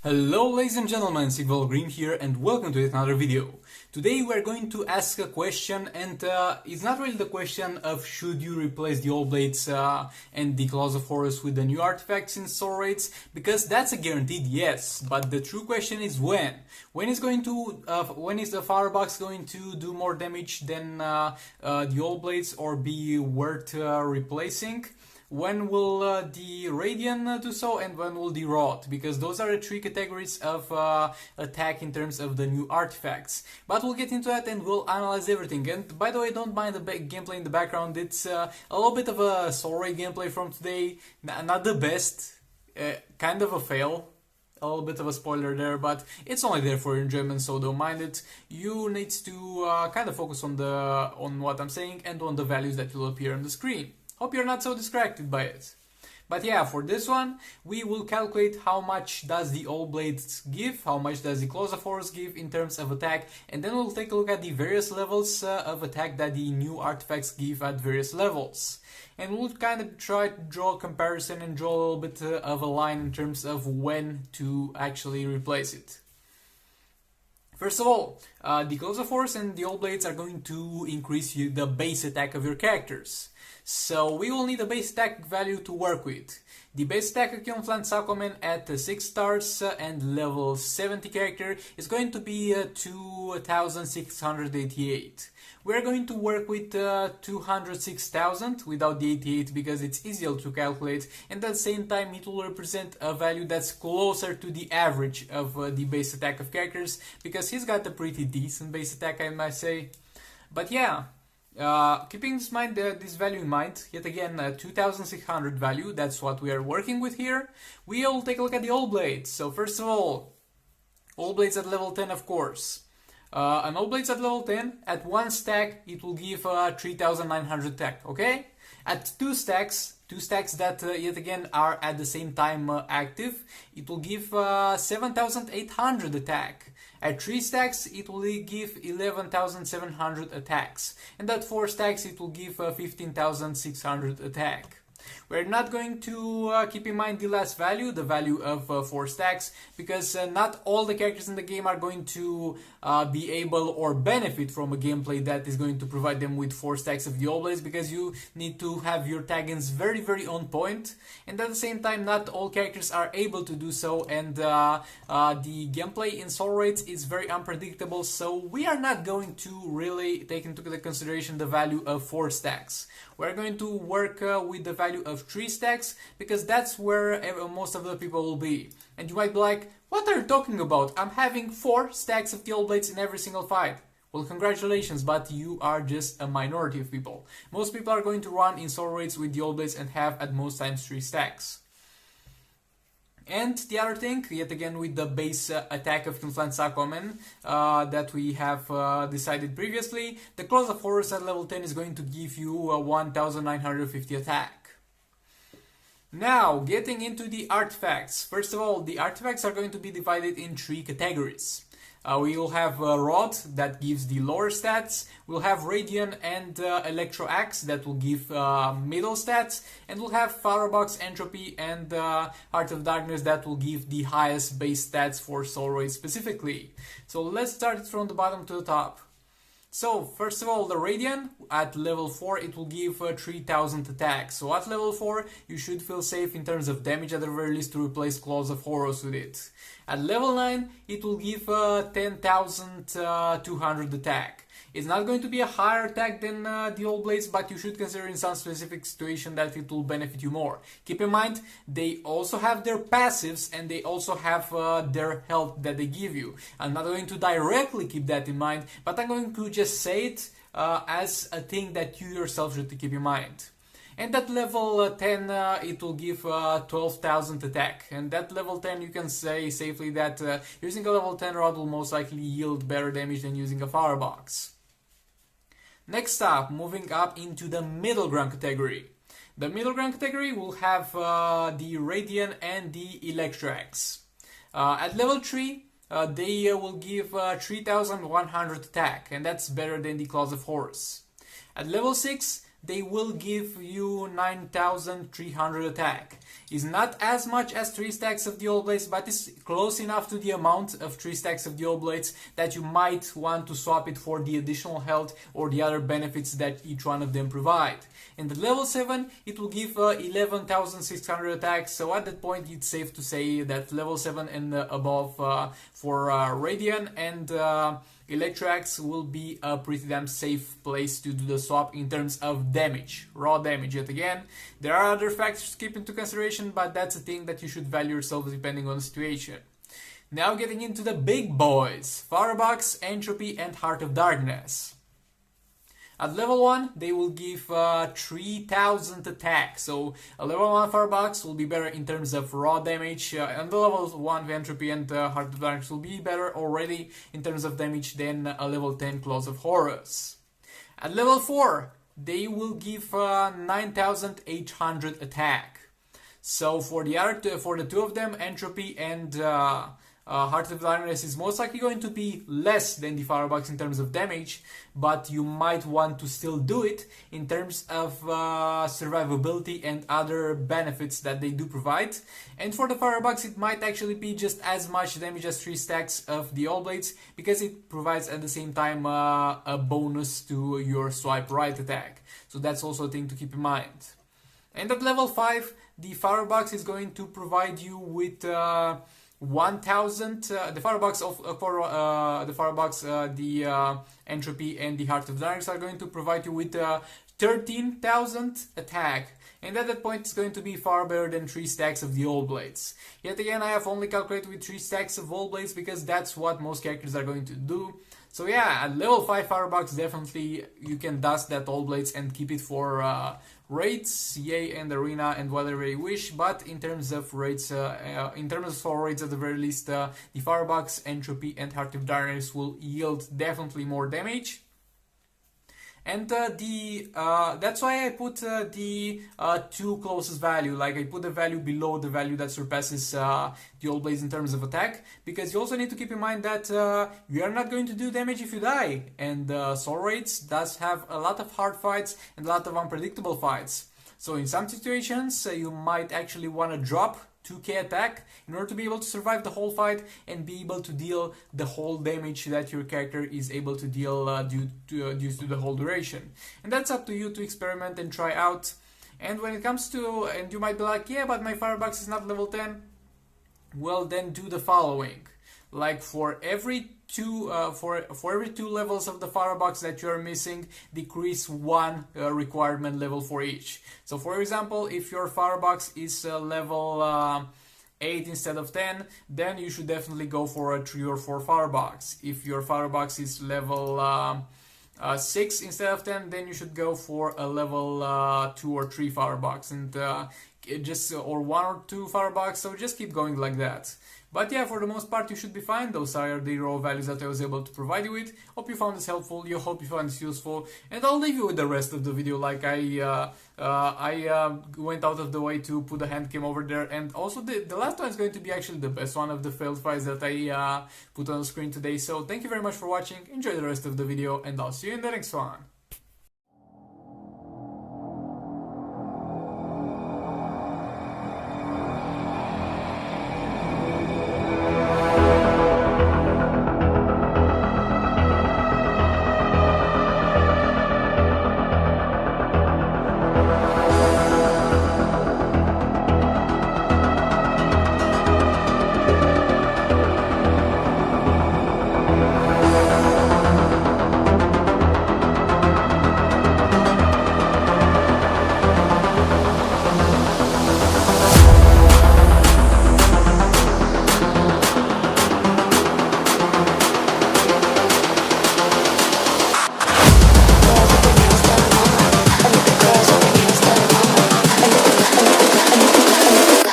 Hello ladies and gentlemen, Sigval Green here and welcome to yet another video. Today we are going to ask a question and it's not really the question of should you replace the old blades and the claws of Horus with the new artifacts in soul rates, because that's a guaranteed yes, but the true question is when. When is the firebox going to do more damage than the old blades or be worth replacing? When will the Radiant do so, and when will the Rod? Because those are the three categories of attack in terms of the new artifacts. But we'll get into that and we'll analyze everything. And by the way, don't mind the gameplay in the background. It's a little bit of a Soul Ray gameplay from today. Not the best. Kind of a fail. A little bit of a spoiler there, but it's only there for your enjoyment, so don't mind it. You need to kind of focus on what I'm saying and on the values that will appear on the screen. Hope you're not so distracted by it. But yeah, for this one, we will calculate how much does the old blades give, how much does the claws of Horus give in terms of attack, and then we'll take a look at the various levels of attack that the new artifacts give at various levels. And we'll kind of try to draw a comparison and draw a little bit of a line in terms of when to actually replace it. First of all, the claws of Horus and the old blades are going to increase the base attack of your characters. So we will need a base attack value to work with. The base attack of Kilnfland Sakomen at 6 stars and level 70 character is going to be 2688. We're going to work with 206,000 without the 88 because it's easier to calculate, and at the same time it will represent a value that's closer to the average of the base attack of characters, because he's got a pretty decent base attack, I might say. But yeah, keeping this value in mind, yet again 2600 value, that's what we are working with here. We'll take a look at the old blades. So first of all, old blades at level 10, of course. An old blades at level 10, at 1 stack it will give 3900 attack, okay? At 2 stacks that yet again are at the same time active, it will give 7800 attack. At 3 stacks it will give 11,700 attacks, and at 4 stacks it will give 15,600 attack. We're not going to keep in mind the last value, the value of 4 stacks, because not all the characters in the game are going to be able or benefit from a gameplay that is going to provide them with 4 stacks of the old blades, because you need to have your taggings very on point, and at the same time not all characters are able to do so, and the gameplay in Soul Rates is very unpredictable, so we are not going to really take into consideration the value of 4 stacks. We're going to work with the value of 3 stacks, because that's where most of the people will be. And you might be like, what are you talking about? I'm having 4 stacks of the old blades in every single fight. Well, congratulations, but you are just a minority of people. Most people are going to run in Soul Rates with the old blades and have at most times 3 stacks. And the other thing, yet again with the base attack of Kilnfland Sakomen that we have decided previously, the claws of Horus at level 10 is going to give you 1950 attack. Now, getting into the artifacts. First of all, the artifacts are going to be divided in 3 categories. We will have Rod that gives the lower stats, we'll have Radiant and Electro Axe that will give middle stats, and we'll have Firebox, Entropy and Heart of Darkness that will give the highest base stats for Soul Raid specifically. So let's start from the bottom to the top. So, first of all, the Radiant, at level 4 it will give 3000 attack. So at level 4 you should feel safe in terms of damage, at the very least, to replace Claws of Horus with it. At level 9 it will give 10,200 attack. It's not going to be a higher attack than the old blades, but you should consider in some specific situation that it will benefit you more. Keep in mind, they also have their passives and they also have their health that they give you. I'm not going to directly keep that in mind, but I'm going to just say it as a thing that you yourself should keep in mind. And at level 10 it will give 12,000 attack, and at level 10 you can say safely that using a level 10 rod will most likely yield better damage than using a firebox. Next up, moving up into the middle ground category. The middle ground category will have the Radiant and the Electrax. At level 3 they will give 3100 attack, and that's better than the Claws of Horus. At level 6 they will give you 9300 attack. It's not as much as 3 stacks of the All Blades, but it's close enough to the amount of 3 stacks of the All Blades that you might want to swap it for the additional health or the other benefits that each one of them provide. And at level 7, it will give 11,600 attack, so at that point it's safe to say that level 7 and above for Radiant and Electrax will be a pretty damn safe place to do the swap in terms of damage, raw damage. Yet again, there are other factors to keep into consideration, but that's a thing that you should value yourself depending on the situation. Now getting into the big boys, Firebox, Entropy and Heart of Darkness. At level 1, they will give 3000 attack, so a level 1 Firebox will be better in terms of raw damage, and the level 1 Entropy and Heart of Darkness will be better already in terms of damage than a level 10 Claws of Horus. At level 4, they will give 9800 attack. So for the two of them, Entropy and Heart of Darkness is most likely going to be less than the Firebox in terms of damage, but you might want to still do it in terms of survivability and other benefits that they do provide. And for the Firebox, it might actually be just as much damage as 3 stacks of the All Blades, because it provides at the same time a bonus to your swipe right attack. So that's also a thing to keep in mind. And at level 5, the Firebox is going to provide you with 1000 the Firebox the Entropy and the Heart of Darkness are going to provide you with 13,000 attack, and at that point it's going to be far better than 3 stacks of the All Blades. Yet again, I have only calculated with 3 stacks of All Blades because that's what most characters are going to do. So yeah, at level 5 Firebox, definitely you can dust that All Blades and keep it for raids, CA and arena and whatever you wish, but in terms of raids, in terms of for raids at the very least, the Firebox, Entropy and Heart of Darkness will yield definitely more damage. And that's why I put the 2 closest value, like I put the value below the value that surpasses the All Blades in terms of attack, because you also need to keep in mind that you are not going to do damage if you die, and Soul Raids does have a lot of hard fights and a lot of unpredictable fights. So in some situations you might actually want to drop 2k attack in order to be able to survive the whole fight and be able to deal the whole damage that your character is able to deal due to the whole duration. And that's up to you to experiment and try out. And when it comes to, and you might be like, yeah, but my Firebox is not level 10. Well, then do the following. Like for every two levels of the Firebox that you are missing, decrease 1 requirement level for each. So for example, if your Firebox is level 8 instead of 10, then you should definitely go for a 3 or 4 Firebox. If your Firebox is level 6 instead of 10, then you should go for a level 2 or 3 Firebox, and or 1 or 2 Firebox, so just keep going like that. But yeah, for the most part you should be fine. Those are the raw values that I was able to provide you with. Hope you found this helpful, hope you found this useful, and I'll leave you with the rest of the video. Like I went out of the way to put a hand cam over there, and also the last one is going to be actually the best one of the failed fights that I put on the screen today. So thank you very much for watching, enjoy the rest of the video, and I'll see you in the next one.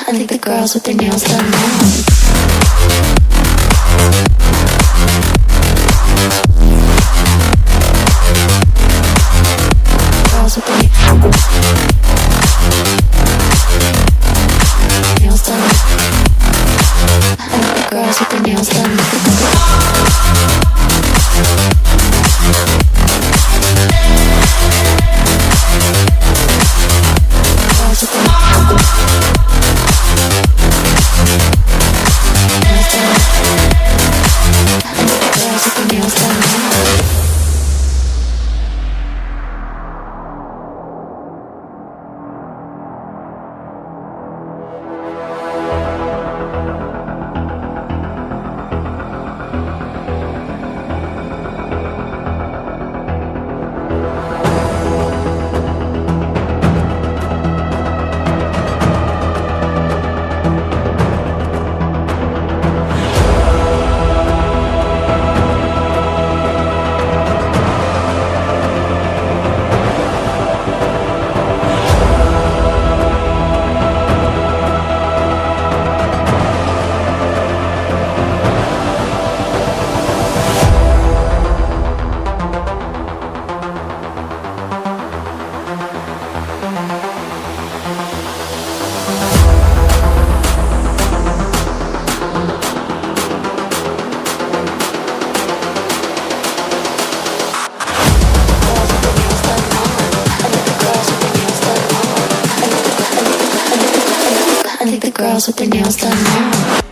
I think the girls with their nails done now. Girls with their nails done. I think the girls with their nails done. I think the girls with their nails done now.